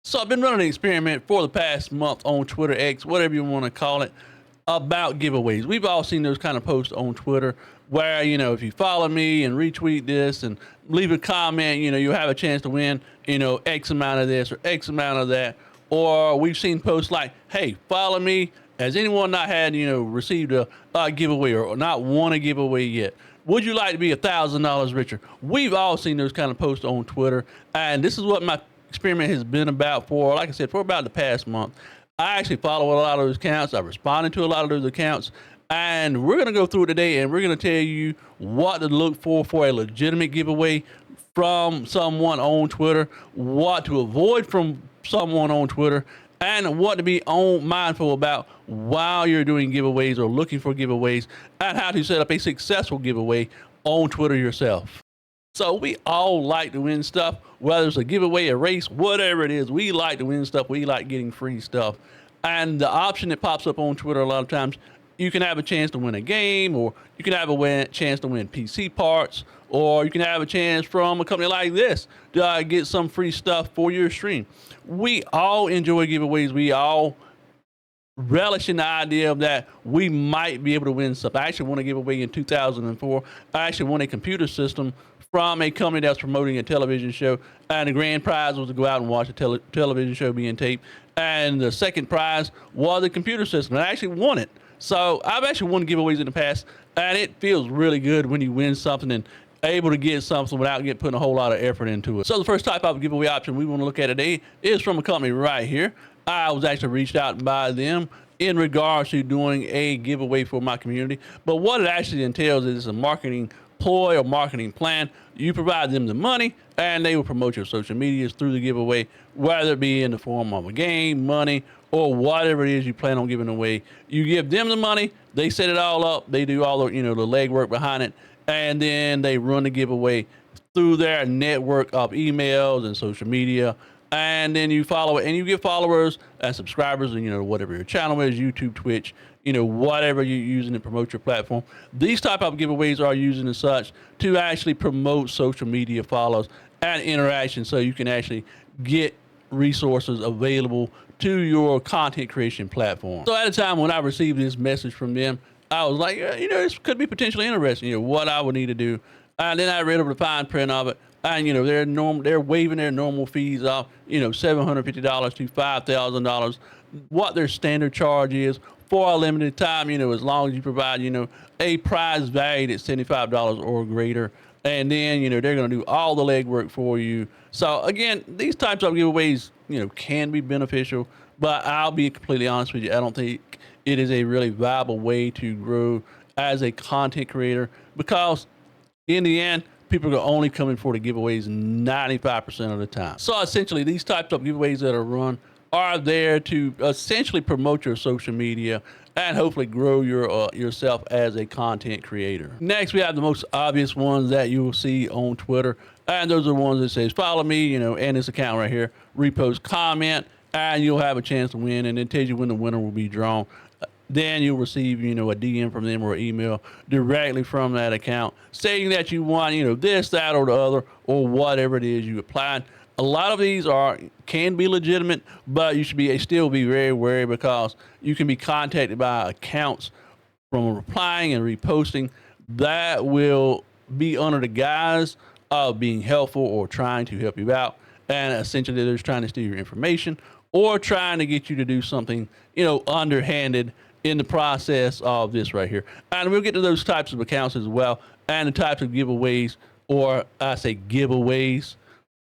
So I've been running an experiment for the past month on Twitter X, whatever you want to call it, about giveaways. We've all seen those kind of posts on Twitter where, if you follow me and retweet this and leave a comment, you'll have a chance to win, X amount of this or X amount of that. Or we've seen posts like, hey, follow me. Has anyone not had, received a giveaway or not won a giveaway yet? Would you like to be $1,000 richer? We've all seen those kind of posts on Twitter. And this is what my experiment has been about for, like I said, for about the past month. I actually follow a lot of those accounts. I've responded to a lot of those accounts. And we're going to go through it today, and we're going to tell you what to look for a legitimate giveaway from someone on Twitter, what to avoid from someone on Twitter, and what to be mindful about while you're doing giveaways or looking for giveaways, and how to set up a successful giveaway on Twitter yourself. So we all like to win stuff, whether it's a giveaway, a race, whatever it is. We like to win stuff. We like getting free stuff. And the option that pops up on Twitter a lot of times, you can have a chance to win a game, or you can have a chance to win PC parts, or you can have a chance from a company like this to get some free stuff for your stream. We all enjoy giveaways. We all relish in the idea of that we might be able to win stuff. I actually won a giveaway in 2004. I actually won a computer system from a company that was promoting a television show, and the grand prize was to go out and watch a television show being taped, and the second prize was a computer system. I actually won it. So I've actually won giveaways in the past, and it feels really good when you win something and able to get something without putting a whole lot of effort into it. So the first type of giveaway option we want to look at today is from a company right here. I was actually reached out by them in regards to doing a giveaway for my community. But what it actually entails is a marketing ploy or marketing plan. You provide them the money, and they will promote your social medias through the giveaway, whether it be in the form of a game, money, or whatever it is you plan on giving away. You give them the money, they set it all up, they do all the the legwork behind it, and then they run the giveaway through their network of emails and social media. And then you follow it, and you get followers and subscribers, and whatever your channel is, YouTube, Twitch, whatever you're using to promote your platform. These type of giveaways are using as such to actually promote social media follows and interaction, so you can actually get resources available to your content creation platform. So at a time when I received this message from them, I was like, this could be potentially interesting, what I would need to do. And then I read over the fine print of it. And, they're waiving their normal fees off, $750 to $5,000, what their standard charge is for a limited time, as long as you provide, a prize valued at $75 or greater. And then, they're going to do all the legwork for you. So again, these types of giveaways, can be beneficial, but I'll be completely honest with you. I don't think it is a really viable way to grow as a content creator, because in the end, people are only coming for the giveaways 95% of the time. So essentially, these types of giveaways that are run are there to essentially promote your social media and hopefully grow yourself as a content creator. Next, we have the most obvious ones that you will see on Twitter, and those are the ones that says, follow me, and this account right here, repost, comment, and you'll have a chance to win, and it tells you when the winner will be drawn. Then you'll receive, a DM from them or an email directly from that account saying that you won, this, that, or the other, or whatever it is you applied. A lot of these can be legitimate, but you should still be very wary, because you can be contacted by accounts from replying and reposting that will be under the guise of being helpful or trying to help you out. And essentially, they're just trying to steal your information or trying to get you to do something, underhanded in the process of this right here. And we'll get to those types of accounts as well, and the types of giveaways, or I say giveaways,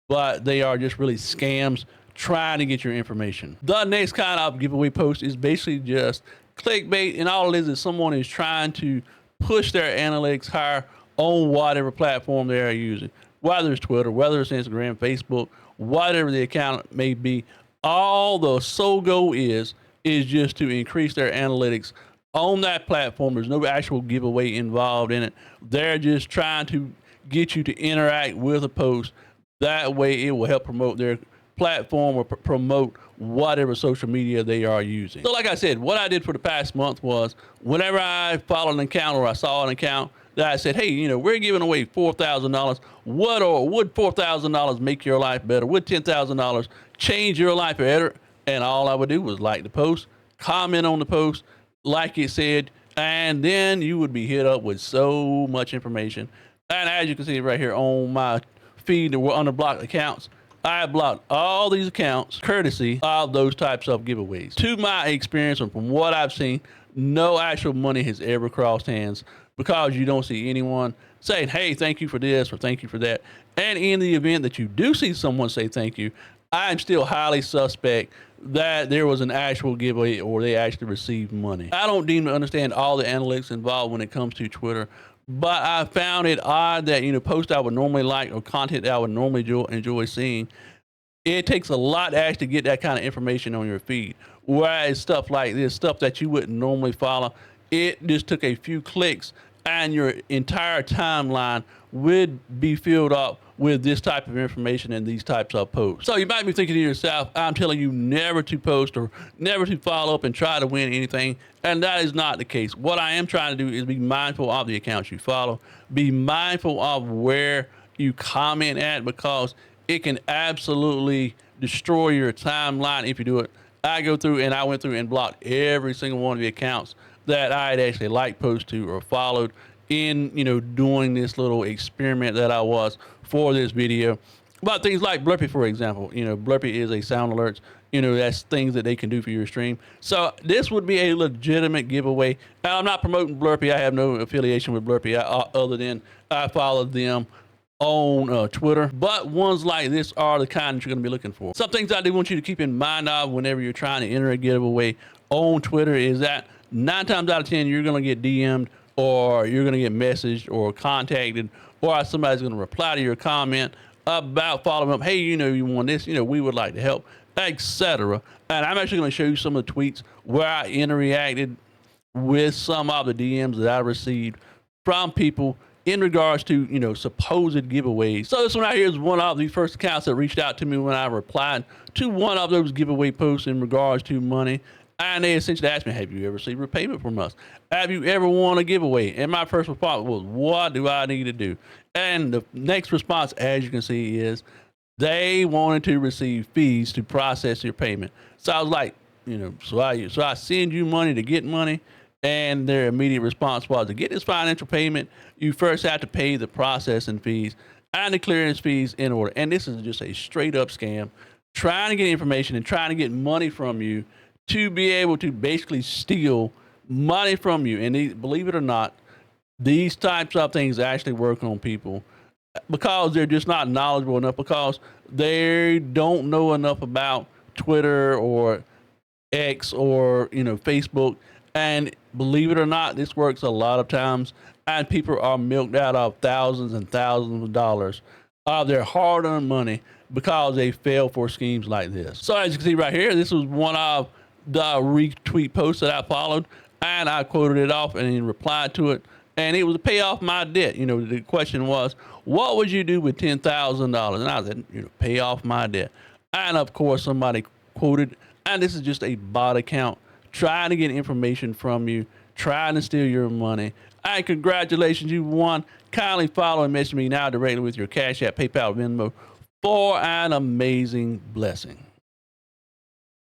but they are just really scams trying to get your information. The next kind of giveaway post is basically just clickbait, and all it is someone is trying to push their analytics higher on whatever platform they are using, whether it's Twitter, whether it's Instagram, Facebook, whatever the account may be. All the sole goal is just to increase their analytics on that platform. There's no actual giveaway involved in it. They're just trying to get you to interact with a post. That way it will help promote their platform or promote whatever social media they are using. So like I said, what I did for the past month was, whenever I followed an account or I saw an account that I said, hey, we're giving away $4,000. Would $4,000 make your life better? Would $10,000 change your life better? And all I would do was like the post, comment on the post, like it said, and then you would be hit up with so much information. And as you can see right here on my feed, that we're under blocked accounts, I blocked all these accounts courtesy of those types of giveaways. To my experience and from what I've seen, no actual money has ever crossed hands because you don't see anyone saying, hey, thank you for this or thank you for that. And in the event that you do see someone say thank you, I'm still highly suspect that there was an actual giveaway or they actually received money. I don't deem to understand all the analytics involved when it comes to Twitter, but I found it odd that, posts I would normally like or content that I would normally enjoy seeing, it takes a lot to actually get that kind of information on your feed. Whereas stuff like this, stuff that you wouldn't normally follow, it just took a few clicks and your entire timeline would be filled up with this type of information and these types of posts. So you might be thinking to yourself, I'm telling you never to post or never to follow up and try to win anything. And that is not the case. What I am trying to do is be mindful of the accounts you follow, be mindful of where you comment at, because it can absolutely destroy your timeline if you do it. I went through and blocked every single one of the accounts that I had actually liked, post to, or followed in, doing this little experiment that I was for this video. About things like Blurpy, for example. Blurpy is a sound alerts. That's things that they can do for your stream. So this would be a legitimate giveaway. Now, I'm not promoting Blurpy. I have no affiliation with Blurpy other than I follow them on Twitter, but ones like this are the kind that you're going to be looking for. Some things I do want you to keep in mind of whenever you're trying to enter a giveaway on Twitter is that 9 times out of 10 you're going to get DM'd, or you're going to get messaged or contacted, or somebody's going to reply to your comment about following up. Hey, you won this, we would like to help, etc. And I'm actually going to show you some of the tweets where I interacted with some of the DMs that I received from people in regards to, supposed giveaways. So this one right here is one of the first accounts that reached out to me when I replied to one of those giveaway posts in regards to money. And they essentially asked me, have you ever received repayment from us? Have you ever won a giveaway? And my first response was, what do I need to do? And the next response, as you can see, is they wanted to receive fees to process your payment. So I was like, so I send you money to get money? And their immediate response was, to get this financial payment, you first have to pay the processing fees and the clearance fees in order. And this is just a straight up scam, trying to get information and trying to get money from you to be able to basically steal money from you. And believe it or not, these types of things actually work on people because they're just not knowledgeable enough, because they don't know enough about Twitter or X or, Facebook. And believe it or not, this works a lot of times, and people are milked out of thousands and thousands of dollars of their hard-earned money because they fell for schemes like this. So as you can see right here, this was one of the retweet posts that I followed, and I quoted it off and then replied to it, and it was to pay off my debt. The question was, what would you do with $10,000? And I said, pay off my debt. And of course, somebody quoted, and this is just a bot account trying to get information from you, trying to steal your money. And congratulations, you won. Kindly follow and message me now directly with your Cash App, PayPal, Venmo for an amazing blessing.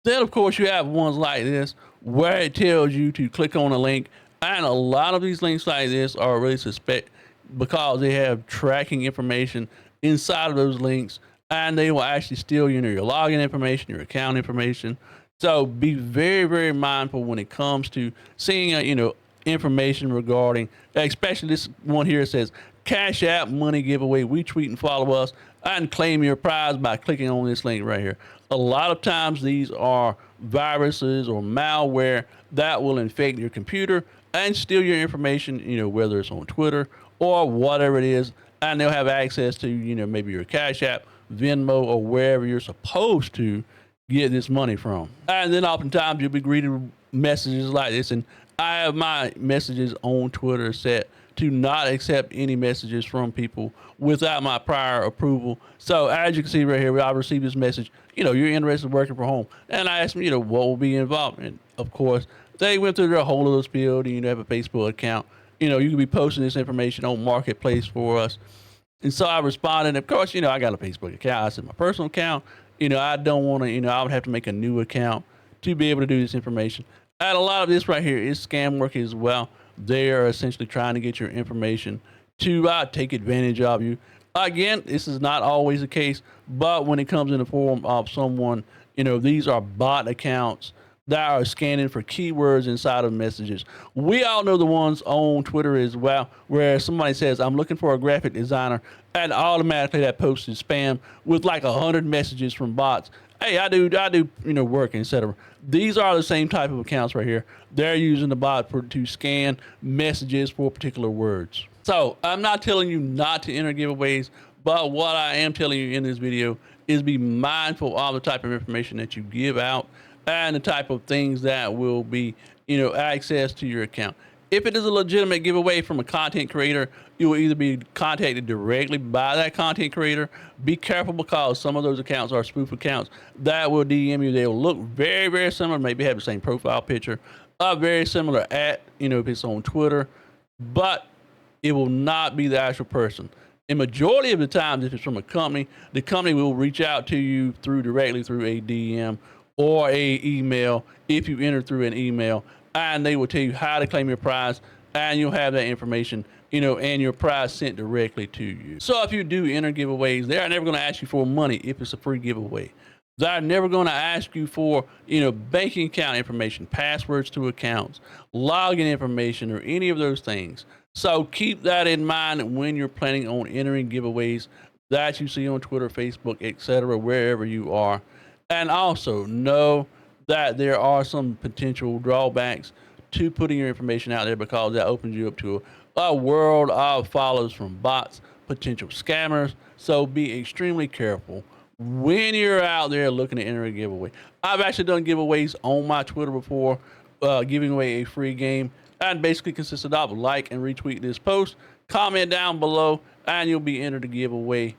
Then, of course, you have ones like this where it tells you to click on a link. And a lot of these links like this are really suspect because they have tracking information inside of those links, and they will actually steal your login information, your account information. So be very, very mindful when it comes to seeing, information regarding, especially this one here says, Cash App money giveaway. Retweet and follow us and claim your prize by clicking on this link right here. A lot of times these are viruses or malware that will infect your computer and steal your information, whether it's on Twitter or whatever it is. And they'll have access to, maybe your Cash App, Venmo, or wherever you're supposed to get this money from. And then oftentimes you'll be greeted with messages like this, and I have my messages on Twitter set to not accept any messages from people without my prior approval. So as you can see right here, I received this message, you're interested in working from home. And I asked them, what will be involved? And of course, they went through their whole little spiel. Do you have a Facebook account? you can be posting this information on Marketplace for us. And so I responded. And of course, I got a Facebook account. I said my personal account. I don't want to. I would have to make a new account to be able to do this information. And a lot of this right here is scam work as well. They are essentially trying to get your information to take advantage of you. Again, this is not always the case, but when it comes in the form of someone, these are bot accounts that are scanning for keywords inside of messages. We all know the ones on Twitter as well, where somebody says, I'm looking for a graphic designer, and automatically that post is spam with like 100 messages from bots. Hey, I do, work, etc. These are the same type of accounts right here. They're using the bot to scan messages for particular words. So I'm not telling you not to enter giveaways, but what I am telling you in this video is be mindful of the type of information that you give out and the type of things that will be, access to your account. If it is a legitimate giveaway from a content creator, you will either be contacted directly by that content creator. Be careful because some of those accounts are spoof accounts that will DM you. They will look very, very similar, maybe have the same profile picture, very similar if it's on Twitter, but it will not be the actual person. In majority of the times, if it's from a company, the company will reach out to you directly through a DM or a email if you enter through an email, and they will tell you how to claim your prize, and you'll have that information, and your prize sent directly to you. So if you do enter giveaways, they are never going to ask you for money if it's a free giveaway. They're never going to ask you for, banking account information, passwords to accounts, login information, or any of those things. So keep that in mind when you're planning on entering giveaways that you see on Twitter, Facebook, etc., wherever you are. And also know that there are some potential drawbacks to putting your information out there because that opens you up to a world of followers from bots, potential scammers. So be extremely careful when you're out there looking to enter a giveaway. I've actually done giveaways on my Twitter before, giving away a free game, and basically consisted of like and retweet this post, comment down below, and you'll be entered to giveaway,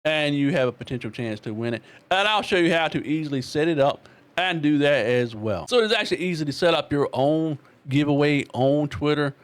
and you have a potential chance to win it. And I'll show you how to easily set it up and do that as well. So it's actually easy to set up your own giveaway on Twitter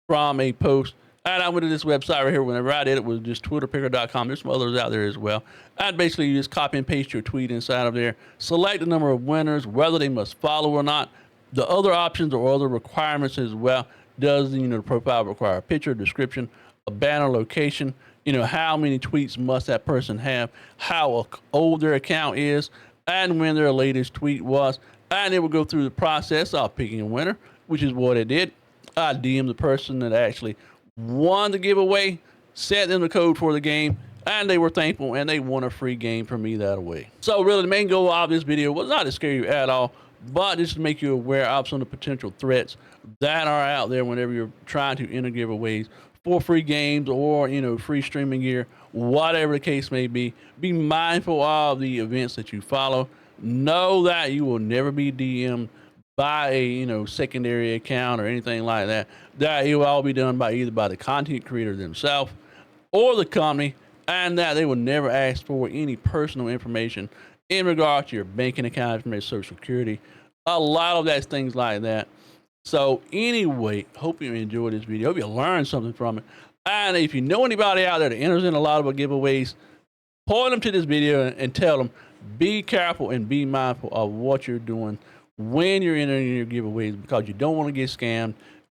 from a post. And I went to this website right here. Whenever I did it, was just twitterpicker.com. There's some others out there as well. And basically, you just copy and paste your tweet inside of there. Select the number of winners, whether they must follow or not. The other options or other requirements as well. Does the profile require a picture, description, a banner, location? How many tweets must that person have? How old their account is, and when their latest tweet was. And it will go through the process of picking a winner, which is what it did. I DM the person that actually won the giveaway, sent them the code for the game, and they were thankful, and they won a free game from me that way. So really, the main goal of this video was not to scare you at all, but just to make you aware of some of the potential threats that are out there whenever you're trying to enter giveaways for free games or, free streaming gear, whatever the case may be. Be mindful of the events that you follow. Know that you will never be DM'd by a, secondary account or anything like that. That it will all be done by either by the content creator themselves or the company, and that they will never ask for any personal information in regard to your banking account information, social security, a lot of that's things like that. So anyway, hope you enjoyed this video. Hope you learned something from it. And if you know anybody out there that enters in a lot of giveaways, point them to this video and tell them, be careful and be mindful of what you're doing when you're entering your giveaways, because you don't want to get scammed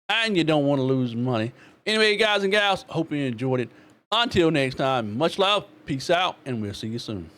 and you don't want to lose money. Anyway, guys and gals, hope you enjoyed it. Until next time, much love, peace out, and we'll see you soon.